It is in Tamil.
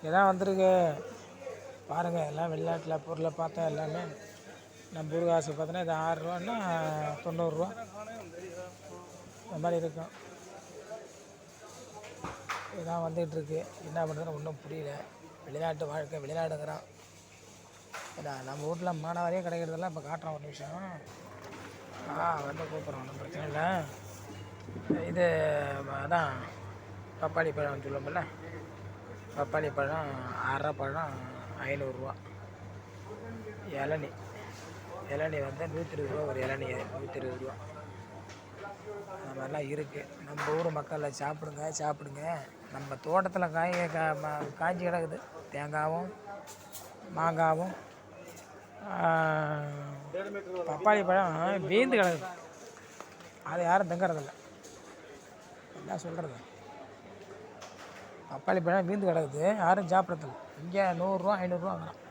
இதான் வந்திருக்கு பாருங்கள். எல்லாம் வெளிநாட்டில் பொருளை பார்த்தா எல்லாமே நம்ம ஊர் காசு பார்த்தோன்னா இது 6 ரூபான்னா 90 ரூபா இந்த மாதிரி இருக்கும். இதான் வந்துகிட்ருக்கு. என்ன பண்ணுறதுன்னு ஒன்றும் புரியல. வெளிநாட்டு வாழ்க்கை வெளிநாடுங்கிறான். நம்ம வீட்டில் மானாவாரியே கிடைக்கிறதெல்லாம் இப்போ காட்டுறோம் ஒரு நிமிஷம். வந்து கூப்பிட்றோம், ஒன்றும் பிரச்சனை இல்லை. இது அதான் பப்பாளி பழம் சொல்லுவோம்ல, பப்பாளி பழம் 6 பழம் 500 ரூபா. இளநி வந்து 120 ரூபா ஒரு இளநி, 120 ரூபா. அந்த மாதிரிலாம் இருக்குது. நம்ம ஊர் மக்களை சாப்பிடுங்க. நம்ம தோட்டத்தில் காய்ச்சி கிடக்குது. தேங்காயும் மாங்காயும் பப்பாளி பழம் வீந்து கிடக்குது. அதை யாரும் திங்கிறதில்ல. என்ன சொல்கிறது, பப்பாளி பழம் வீந்து கிடக்குது, யாரும் சாப்பிட்றதில்ல. இங்கே 100 ரூபா 500 ரூபா வாங்குறான்.